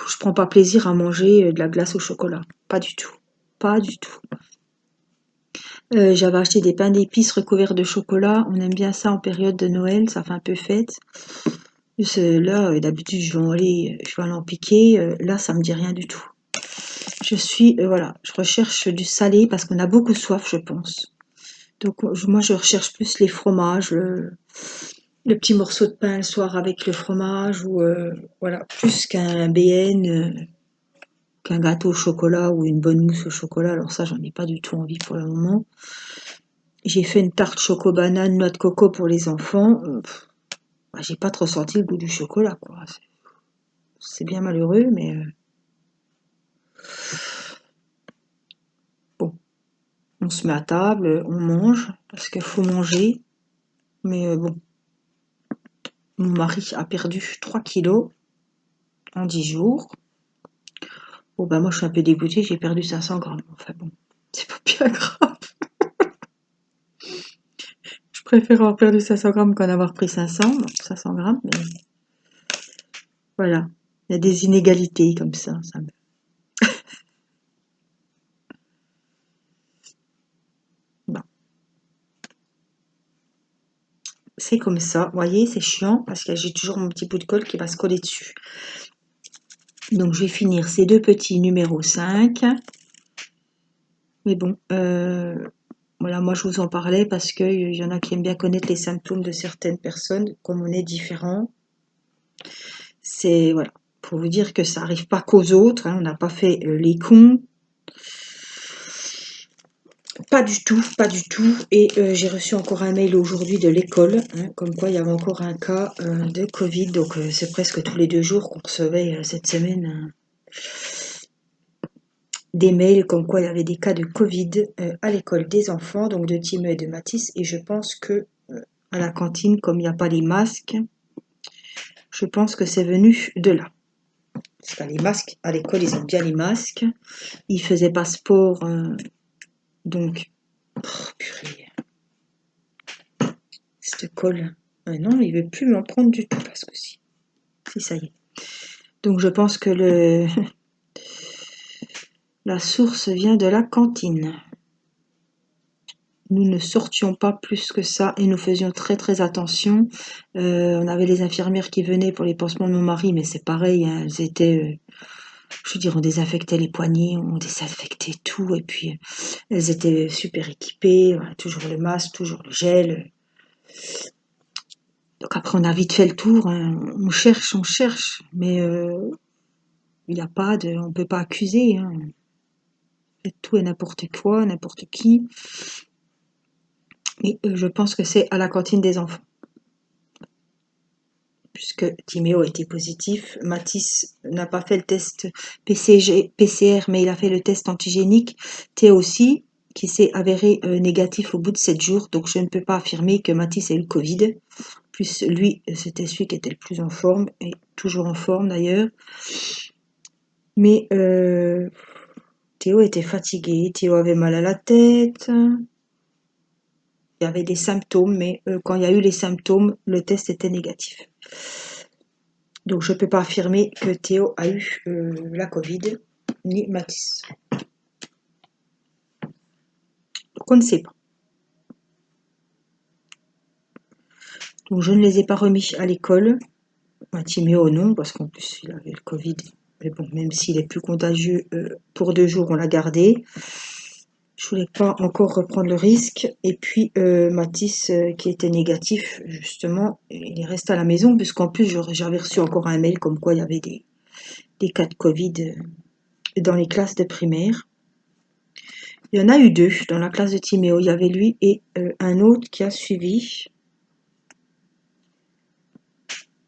Je prends pas plaisir à manger de la glace au chocolat. Pas du tout. Pas du tout. J'avais acheté des pains d'épices recouverts de chocolat. On aime bien ça en période de Noël, ça fait un peu fête. Là, d'habitude, je vais aller en piquer. Là, ça me dit rien du tout. Voilà, je recherche du salé parce qu'on a beaucoup soif, je pense. Donc, moi, je recherche plus les fromages, le petit morceau de pain le soir avec le fromage, ou voilà, plus qu'un BN, qu'un gâteau au chocolat ou une bonne mousse au chocolat. Alors ça, j'en ai pas du tout envie pour le moment. J'ai fait une tarte choco-banane, noix de coco pour les enfants. Bah, j'ai pas trop senti le goût du chocolat, quoi. C'est bien malheureux, mais bon. On se met à table, on mange, parce qu'il faut manger. Mais bon, mon mari a perdu 3 kilos en 10 jours. Bon, bah moi, je suis un peu dégoûtée, j'ai perdu 500 grammes. Enfin bon, c'est pas bien grave. Je préfère avoir perdu 500 grammes qu'en avoir pris 500 grammes, mais voilà. Il y a des inégalités comme ça. Bon. C'est comme ça, vous voyez, c'est chiant parce que j'ai toujours mon petit bout de colle qui va se coller dessus. Donc je vais finir ces deux petits numéro 5. Mais bon, voilà, moi je vous en parlais parce qu'il y en a qui aiment bien connaître les symptômes de certaines personnes, comme on est différents. C'est, voilà, pour vous dire que ça n'arrive pas qu'aux autres, hein, on n'a pas fait les cons. Pas du tout, pas du tout. Et j'ai reçu encore un mail aujourd'hui de l'école, hein, comme quoi il y avait encore un cas de Covid. Donc c'est presque tous les 2 jours qu'on recevait cette semaine des mails comme quoi il y avait des cas de Covid à l'école des enfants, donc de Timeux et de Matisse. Et je pense que à la cantine, comme il n'y a pas les masques, je pense que c'est venu de là. Parce que les masques, à l'école, ils ont bien les masques. Ils faisaient pas sport, donc... Oh, purée. Cette colle. Non, il veut plus m'en prendre du tout, parce que si. Si, ça y est. Donc je pense que La source vient de la cantine. Nous ne sortions pas plus que ça et nous faisions très très attention. On avait les infirmières qui venaient pour les pansements de mon mari, mais c'est pareil, hein, elles étaient, je veux dire, on désinfectait les poignets, on désinfectait tout, et puis elles étaient super équipées, voilà, toujours le masque, toujours le gel. Donc après on a vite fait le tour, hein, on cherche, mais il n'y a pas de, on peut pas accuser, hein. Faites tout et n'importe quoi, n'importe qui. Mais je pense que c'est à la cantine des enfants. Puisque Timéo était positif. Mathis n'a pas fait le test PCR, mais il a fait le test antigénique. Théo aussi, qui s'est avéré négatif au bout de 7 jours. Donc je ne peux pas affirmer que Mathis a eu le Covid. Plus lui, c'était celui qui était le plus en forme, et toujours en forme d'ailleurs. Mais Théo était fatigué, Théo avait mal à la tête. Il y avait des symptômes, mais quand il y a eu les symptômes, le test était négatif. Donc je ne peux pas affirmer que Théo a eu la Covid, ni Mathis. Donc on ne sait pas. Donc je ne les ai pas remis à l'école. Timéo non, parce qu'en plus il avait le Covid. Mais bon, même s'il est plus contagieux, pour 2 jours on l'a gardé. Je voulais pas encore reprendre le risque. Et puis Mathis, qui était négatif, justement, il est resté à la maison, puisqu'en plus j'avais reçu encore un mail comme quoi il y avait des cas de Covid dans les classes de primaire. Il y en a eu 2 dans la classe de Timéo. Il y avait lui et un autre qui a suivi.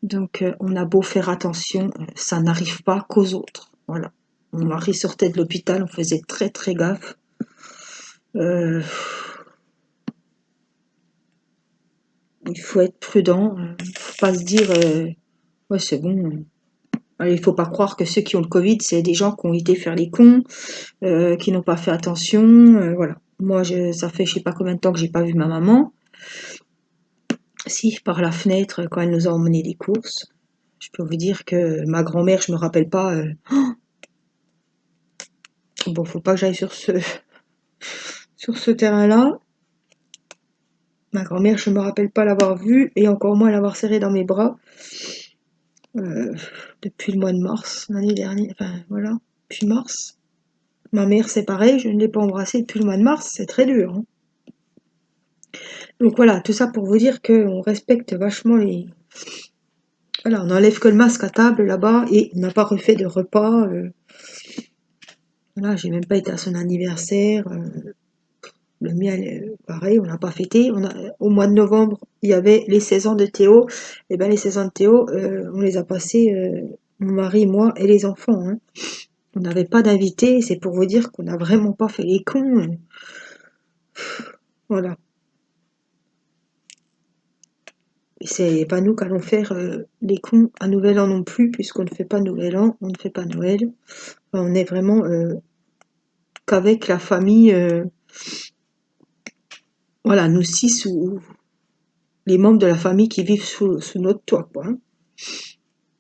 Donc on a beau faire attention, ça n'arrive pas qu'aux autres. Voilà. Mon mari sortait de l'hôpital, on faisait très très gaffe. Il faut être prudent. Faut pas se dire ouais c'est bon. Il faut pas croire que ceux qui ont le Covid, c'est des gens qui ont été faire les cons, qui n'ont pas fait attention. Voilà. Moi, ça fait je sais pas combien de temps que j'ai pas vu ma maman. Si, par la fenêtre, quand elle nous a emmené des courses. Je peux vous dire que ma grand-mère, je me rappelle pas. Bon, faut pas que j'aille sur ce terrain-là. Ma grand-mère, je me rappelle pas l'avoir vue et encore moins l'avoir serrée dans mes bras depuis le mois de mars l'année dernière. Enfin voilà, depuis mars. Ma mère, c'est pareil, je ne l'ai pas embrassée depuis le mois de mars. C'est très dur, hein. Donc voilà, tout ça pour vous dire qu'on respecte vachement les. Voilà, on enlève que le masque à table là-bas et on n'a pas refait de repas. Voilà, j'ai même pas été à son anniversaire. Le mien, pareil, on n'a pas fêté. Au mois de novembre, il y avait les 16 ans de Théo. Et bien les 16 ans de Théo, on les a passés, mon mari, moi et les enfants, hein. On n'avait pas d'invités, c'est pour vous dire qu'on n'a vraiment pas fait les cons. Voilà. Et c'est pas nous qu'allons faire les cons à Nouvel An non plus, puisqu'on ne fait pas Nouvel An, on ne fait pas Noël. Enfin, on est vraiment qu'avec la famille, voilà, nous 6 ou les membres de la famille qui vivent sous notre toit, quoi, hein.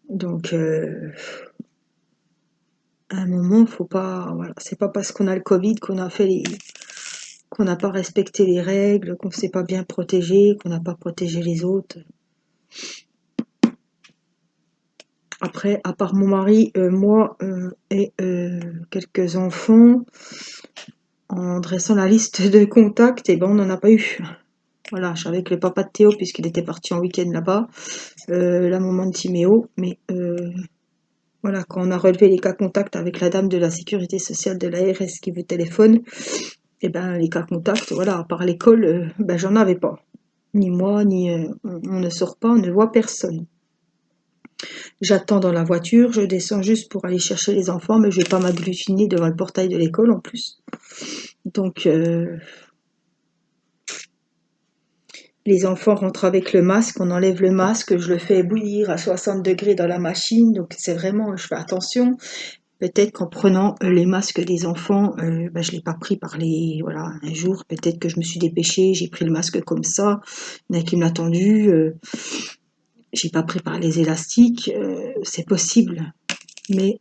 Donc, à un moment, faut pas, voilà, c'est pas parce qu'on a le Covid qu'on n'a pas respecté les règles, qu'on s'est pas bien protégé, qu'on n'a pas protégé les autres. Après, à part mon mari, moi et quelques enfants, en dressant la liste de contacts, et ben on n'en a pas eu. Voilà, je savais que le papa de Théo, puisqu'il était parti en week-end là-bas, la maman de Timéo, mais voilà, quand on a relevé les cas contacts avec la dame de la sécurité sociale de l'ARS qui vous téléphone, et ben les cas contacts, voilà, à part l'école, ben j'en avais pas. Ni moi, ni on ne sort pas, on ne voit personne. J'attends dans la voiture, je descends juste pour aller chercher les enfants, mais je vais pas m'agglutiner devant le portail de l'école en plus. Donc les enfants rentrent avec le masque, on enlève le masque, je le fais bouillir à 60 degrés dans la machine, donc c'est vraiment, je fais attention. Peut-être qu'en prenant les masques des enfants, ben, je l'ai pas pris par les, voilà, un jour, peut-être que je me suis dépêchée, j'ai pris le masque comme ça, il y en a qui me l'a tendu, j'ai pas pris par les élastiques, c'est possible, mais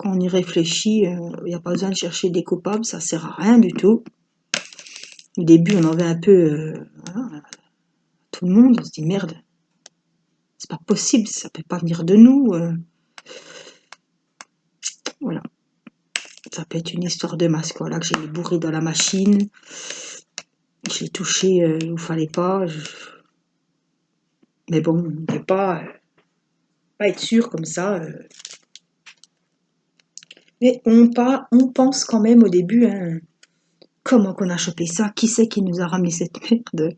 quand on y réfléchit, il n'y a pas besoin de chercher des coupables, ça sert à rien du tout. Au début, on en avait un peu voilà, tout le monde, on se dit merde, c'est pas possible, ça peut pas venir de nous. Voilà, ça peut être une histoire de masque, voilà, que j'ai bourré dans la machine, j'ai touché où il fallait pas. Mais bon, on ne peut pas être sûr comme ça. Mais on pense quand même au début, hein, comment qu'on a chopé ça? Qui c'est qui nous a ramené cette merde?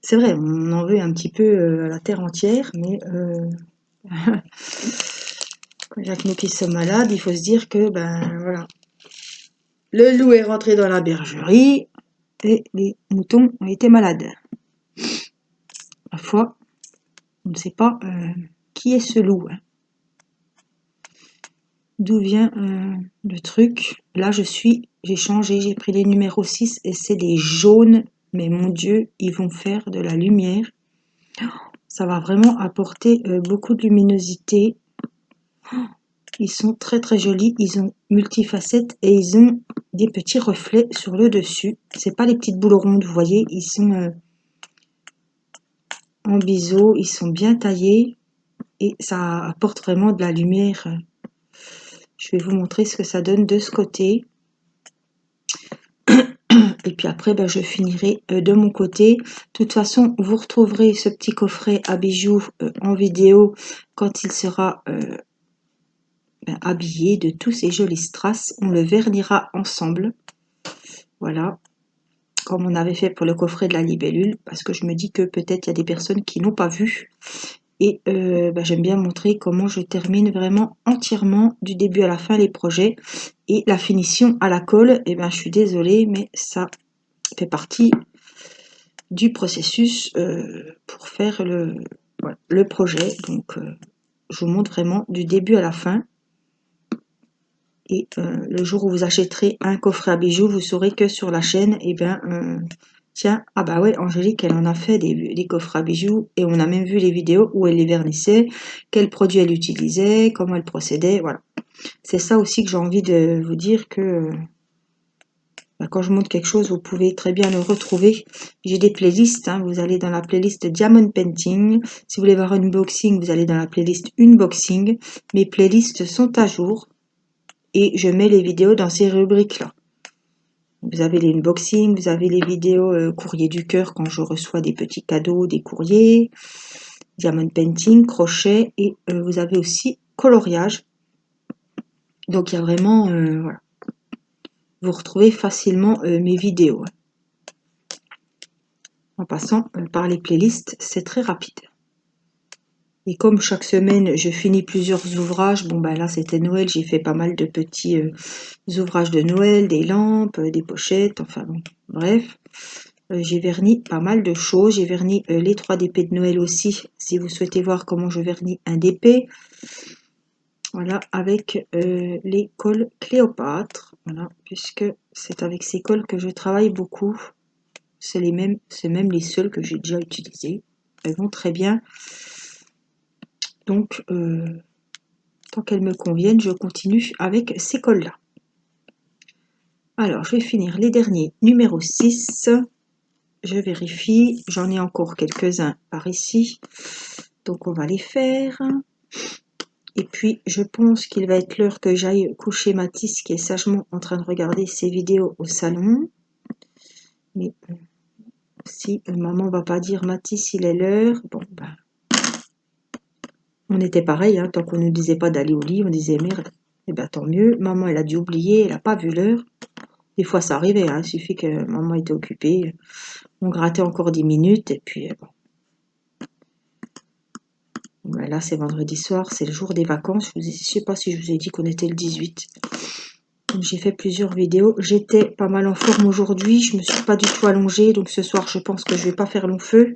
C'est vrai, on en veut un petit peu à la terre entière, mais quand il y a que nous qui sommes malades, il faut se dire que, ben voilà, le loup est rentré dans la bergerie et les moutons ont été malades. Parfois, on ne sait pas qui est ce loup, hein. D'où vient le truc? Là, j'ai changé, j'ai pris les numéros 6 et c'est des jaunes. Mais mon Dieu, ils vont faire de la lumière. Ça va vraiment apporter beaucoup de luminosité. Ils sont très très jolis. Ils ont multifacettes et ils ont des petits reflets sur le dessus. C'est pas les petites boules rondes, vous voyez. Ils sont en biseau. Ils sont bien taillés et ça apporte vraiment de la lumière. Je vais vous montrer ce que ça donne de ce côté. Et puis après, ben, je finirai de mon côté. De toute façon, vous retrouverez ce petit coffret à bijoux en vidéo quand il sera habillé de tous ces jolis strass. On le vernira ensemble. Voilà, comme on avait fait pour le coffret de la libellule, parce que je me dis que peut-être il y a des personnes qui n'ont pas vu. Et ben, j'aime bien montrer comment je termine vraiment entièrement du début à la fin les projets. Et la finition à la colle, et ben, je suis désolée, mais ça fait partie du processus pour faire le projet. Donc, je vous montre vraiment du début à la fin. Et le jour où vous achèterez un coffret à bijoux, vous saurez que sur la chaîne, et bien, tiens, ah bah ouais, Angélique, elle en a fait des coffrets à bijoux. Et on a même vu les vidéos où elle les vernissait, quels produits elle utilisait, comment elle procédait, voilà. C'est ça aussi que j'ai envie de vous dire que quand je montre quelque chose, vous pouvez très bien le retrouver. J'ai des playlists, hein, vous allez dans la playlist Diamond Painting. Si vous voulez voir un unboxing, vous allez dans la playlist Unboxing. Mes playlists sont à jour et je mets les vidéos dans ces rubriques-là. Vous avez les unboxings, vous avez les vidéos courrier du cœur quand je reçois des petits cadeaux, des courriers, Diamond Painting, crochet et vous avez aussi coloriage. Donc il y a vraiment, voilà. Vous retrouvez facilement mes vidéos. En passant par les playlists, c'est très rapide. Et comme chaque semaine, je finis plusieurs ouvrages, bon ben là c'était Noël, j'ai fait pas mal de petits ouvrages de Noël, des lampes, des pochettes, enfin bon, bref. J'ai verni pas mal de choses, j'ai verni les 3 DP de Noël aussi, si vous souhaitez voir comment je vernis un DP. Voilà, avec les cols Cléopâtre, voilà, puisque c'est avec ces cols que je travaille beaucoup. C'est même les seuls que j'ai déjà utilisés. Elles vont très bien. Donc, tant qu'elles me conviennent, je continue avec ces cols-là. Alors, je vais finir les derniers numéro 6. Je vérifie. J'en ai encore quelques-uns par ici. Donc, on va les faire. Et puis, je pense qu'il va être l'heure que j'aille coucher Mathis, qui est sagement en train de regarder ses vidéos au salon. Mais si maman va pas dire Mathis, il est l'heure. Bon, ben, on était pareil, hein, tant qu'on ne nous disait pas d'aller au lit, on disait merde. Et ben tant mieux. Maman, elle a dû oublier, elle n'a pas vu l'heure. Des fois, ça arrivait, hein, il suffit que maman était occupée. On grattait encore 10 minutes et puis bon. Ben là, c'est vendredi soir, c'est le jour des vacances. Je sais pas si je vous ai dit qu'on était le 18. Donc, j'ai fait plusieurs vidéos. J'étais pas mal en forme aujourd'hui. Je me suis pas du tout allongée. Donc ce soir, je pense que je vais pas faire long feu.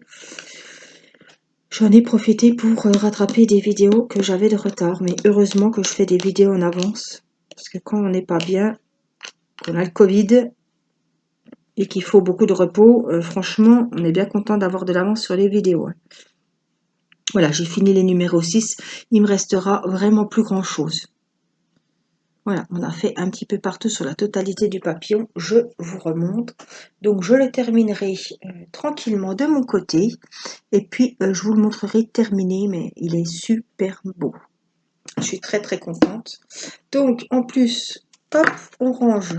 J'en ai profité pour rattraper des vidéos que j'avais de retard. Mais heureusement que je fais des vidéos en avance. Parce que quand on n'est pas bien, qu'on a le Covid et qu'il faut beaucoup de repos, franchement, on est bien content d'avoir de l'avance sur les vidéos. Voilà, j'ai fini les numéros 6. Il me restera vraiment plus grand chose. Voilà, on a fait un petit peu partout sur la totalité du papillon. Je vous remonte. Donc, je le terminerai tranquillement de mon côté. Et puis, je vous le montrerai terminé, mais il est super beau. Je suis très, très contente. Donc, en plus, hop, on range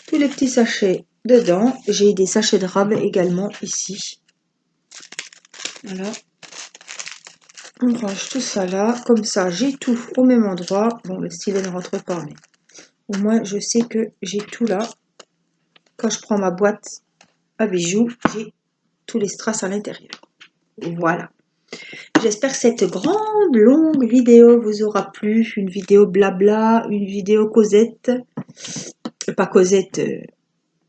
tous les petits sachets dedans. J'ai des sachets de rable également ici. Voilà. On range tout ça là. Comme ça, j'ai tout au même endroit. Bon, le stylet ne rentre pas, mais au moins, je sais que j'ai tout là. Quand je prends ma boîte à bijoux, j'ai tous les strass à l'intérieur. Voilà. J'espère que cette grande, longue vidéo vous aura plu. Une vidéo blabla, une vidéo Cosette. Pas Cosette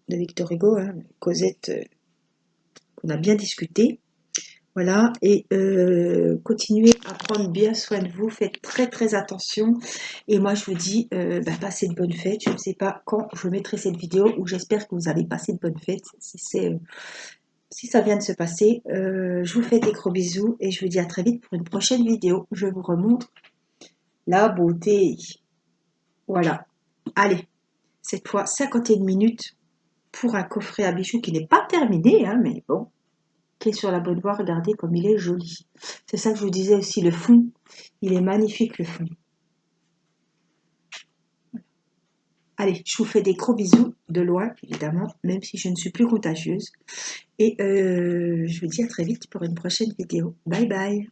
de Victor Hugo, hein, Cosette qu'on a bien discuté. Voilà, et continuez à prendre bien soin de vous, faites très très attention. Et moi je vous dis, passez de bonnes fêtes. Je ne sais pas quand je mettrai cette vidéo, ou j'espère que vous allez passer de bonnes fêtes. Si ça vient de se passer, je vous fais des gros bisous et je vous dis à très vite pour une prochaine vidéo. Je vous remontre la beauté. Voilà, allez, cette fois 51 minutes pour un coffret à bijoux qui n'est pas terminé, hein, mais bon, qui est sur la bonne voie. Regardez comme il est joli. C'est ça que je vous disais aussi, le fond, il est magnifique le fond. Allez, je vous fais des gros bisous de loin, évidemment, même si je ne suis plus contagieuse. Et je vous dis à très vite pour une prochaine vidéo. Bye bye.